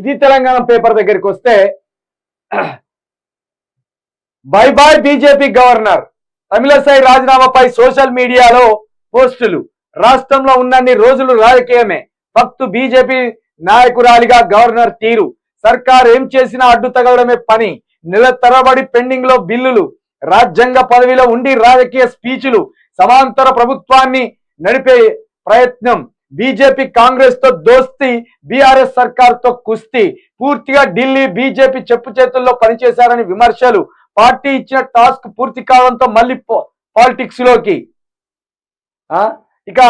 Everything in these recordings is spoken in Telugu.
ఇది తెలంగాణ పేపర్ దగ్గరికి వస్తే bye bye BJP governor, Tamilisai రాజీనామాపై సోషల్ మీడియాలో పోస్టులు. రాష్ట్రంలో ఉన్నన్ని రోజులు రాజకీయమే, ఫక్తు బీజేపీ నాయకురాలిగా గవర్నర్ తీరు. సర్కార్ ఏం చేసినా అడ్డు తగలడమే పని. నెల తరబడి పెండింగ్ లో బిల్లులు, రాజ్యాంగ పదవిలో ఉండి రాజకీయ స్పీచ్లు, సమాంతర ప్రభుత్వాన్ని నడిపే ప్రయత్నం. బీజేపీ కాంగ్రెస్ తో దోస్తీ, బీఆర్ఎస్ సర్కార్ తో కుస్తీ. పూర్తిగా ఢిల్లీ బీజేపీ చెప్పు చేతుల్లో పనిచేశారని విమర్శలు. పార్టీ ఇచ్చిన టాస్క్ పూర్తి కావడంతో మళ్ళీ పాలిటిక్స్ లోకి. ఇక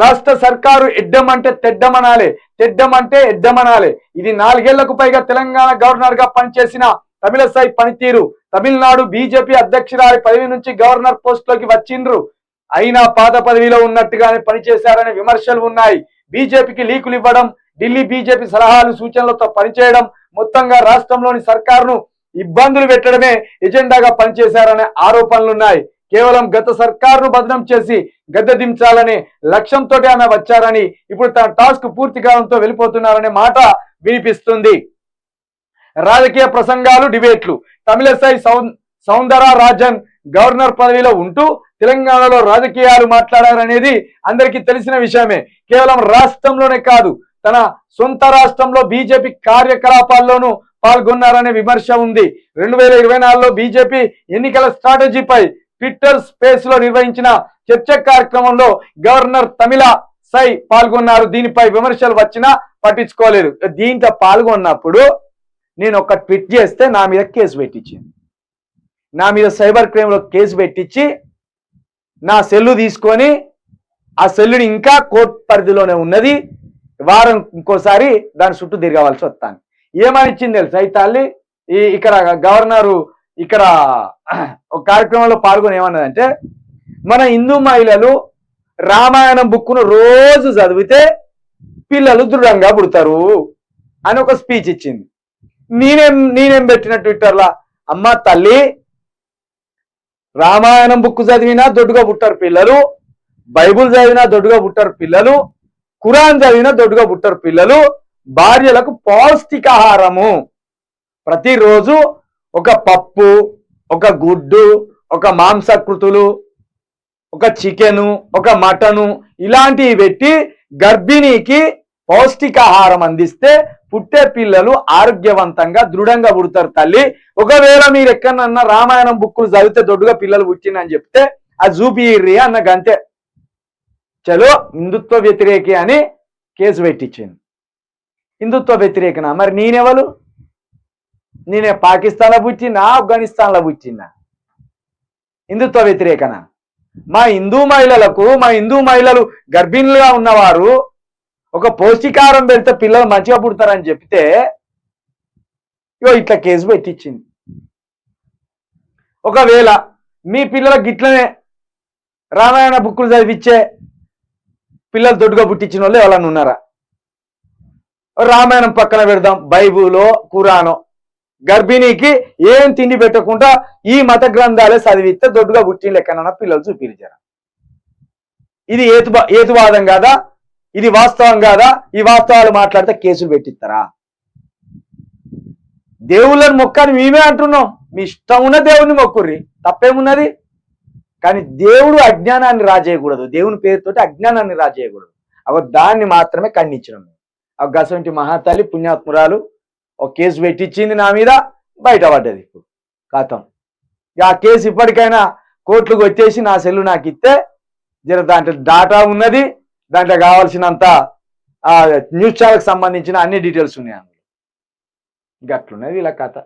రాష్ట్ర సర్కారు ఎడ్డమంటే తెడ్డమనాలే, తెడ్డమంటే ఎడ్డమనాలే. ఇది 4 ఏళ్లకు పైగా తెలంగాణ గవర్నర్ గా పనిచేసిన తమిళసై పనితీరు. తమిళనాడు బీజేపీ అధ్యక్షురాలి పదవి నుంచి గవర్నర్ పోస్ట్ లోకి వచ్చిండ్రు. అయినా పాత పదవిలో ఉన్నట్టుగానే పనిచేశారనే విమర్శలు ఉన్నాయి. బీజేపీకి లీకులు ఇవ్వడం, ఢిల్లీ బీజేపీ సలహాలు సూచనలతో పనిచేయడం, మొత్తంగా రాష్ట్రంలోని సర్కారును ఇబ్బందులు పెట్టడమే ఎజెండాగా పనిచేశారనే ఆరోపణలున్నాయి. కేవలం గత సర్కారును బదనం చేసి గద్దె దించాలనే లక్ష్యంతో ఆమె వచ్చారని, ఇప్పుడు తన టాస్క్ పూర్తి కావడంతో వెళ్ళిపోతున్నారనే మాట వినిపిస్తుంది. రాజకీయ ప్రసంగాలు, డిబేట్లు. తమిళసై సౌందర రాజన్ గవర్నర్ పదవిలో ఉంటూ తెలంగాణలో రాజకీయాలు మాట్లాడారనేది అందరికీ తెలిసిన విషయమే. కేవలం రాష్ట్రంలోనే కాదు, తన సొంత రాష్ట్రంలో బీజేపీ కార్యకలాపాల్లోనూ పాల్గొన్నారనే విమర్శ ఉంది. 2024లో బీజేపీ ఎన్నికల స్ట్రాటజీపై ట్విట్టర్ స్పేస్ లో నిర్వహించిన చర్చ కార్యక్రమంలో గవర్నర్ తమిళసై పాల్గొన్నారు. దీనిపై విమర్శలు వచ్చినా పట్టించుకోలేదు. దీంట్లో పాల్గొన్నప్పుడు నేను ఒక ట్వీట్ చేస్తే నా మీద కేసు పెట్టించింది. నా మీద సైబర్ క్రైమ్ లో కేసు పెట్టించి నా సెల్లు తీసుకొని, ఆ సెల్లుని ఇంకా కోర్టు పరిధిలోనే ఉన్నది, వారం ఇంకోసారి దాని చుట్టూ తిరగవలసి వస్తాను. ఏమని ఇచ్చింది తెలుసా ఈ తల్లి? ఇక్కడ గవర్నరు ఇక్కడ ఒక కార్యక్రమంలో పాల్గొని ఏమన్నదంటే, మన హిందూ మహిళలు రామాయణం బుక్కును రోజు చదివితే పిల్లలు దృఢంగా పుడతారు అని ఒక స్పీచ్ ఇచ్చింది. నేనేం పెట్టిన ట్విట్టర్లా, అమ్మ తల్లి, రామాయణం బుక్ చదివినా దొడ్డుగా పుట్టారు పిల్లలు, బైబుల్ చదివినా దొడ్డుగా పుట్టారు పిల్లలు, ఖురాన్ చదివినా దొడ్డుగా పుట్టారు పిల్లలు. భార్యలకు పౌష్టికాహారము ప్రతిరోజు ఒక పప్పు, ఒక గుడ్డు, ఒక మాంసకృతులు, ఒక చికెను, ఒక మటను ఇలాంటివి పెట్టి గర్భిణీకి పౌష్టికాహారం అందిస్తే పుట్టే పిల్లలు ఆరోగ్యవంతంగా దృఢంగా పుడతారు తల్లి. ఒకవేళ మీరు ఎక్కడన్నా రామాయణం బుక్కులు చదివితే దొడ్డుగా పిల్లలు పుట్టిందని చెప్తే అది చూపిర్రి అన్న గంతే. చలో హిందుత్వ వ్యతిరేకి అని కేసు పెట్టించింది. హిందుత్వ వ్యతిరేకనా? మరి నేనెవరు? నేనే పాకిస్తాన్లో పుట్టినా, ఆఫ్ఘనిస్తాన్లో పుట్టినా? హిందుత్వ వ్యతిరేకనా? మా హిందూ మహిళలు గర్భిణులుగా ఉన్నవారు ఒక పౌష్టికాహారం పెడితే పిల్లలు మంచిగా పుడతారని చెప్తే ఇట్లా కేసు పెట్టించింది. ఒకవేళ మీ పిల్లలకు గిట్లనే రామాయణ బుక్కులు చదివిచ్చే పిల్లలు దొడ్డుగా పుట్టించిన వాళ్ళు ఎవరన్నా ఉన్నారా? రామాయణం పక్కన పెడదాం, బైబులో ఖురానో గర్భిణీకి ఏం తిండి పెట్టకుండా ఈ మత గ్రంథాలే చదివిస్తే దొడ్డుగా పుట్టిన లెక్కనన్నా పిల్లలు చూపించారా? ఇది ఏతువాదం కాదా? ఇది వాస్తవం కాదా? ఈ వాస్తవాలు మాట్లాడితే కేసులు పెట్టిస్తారా? దేవుళ్ళని మొక్కని మేమే అంటున్నాం. మీ ఇష్టం ఉన్న దేవుణ్ణి మొక్కుర్రి, తప్పేమున్నది? కానీ దేవుడు అజ్ఞానాన్ని రాజేయకూడదు, దేవుని పేరుతోటి అజ్ఞానాన్ని రాజేయకూడదు. దాన్ని మాత్రమే ఖండించడం. గసంటి మహాతల్లి పుణ్యాత్మురాలు ఒక కేసు పెట్టించింది నా మీద, బయటపడ్డది. ఇప్పుడు కథం. ఆ కేసు ఇప్పటికైనా కోర్టుకు వచ్చేసి నా సెల్లు నాకు ఇస్తే జర దాంట్లో డాటా ఉన్నది, దాంట్లో కావాల్సినంత న్యూస్ ఛానల్కి సంబంధించిన అన్ని డీటెయిల్స్ ఉన్నాయి అందులో. గట్లున్నది ఇలా కథ.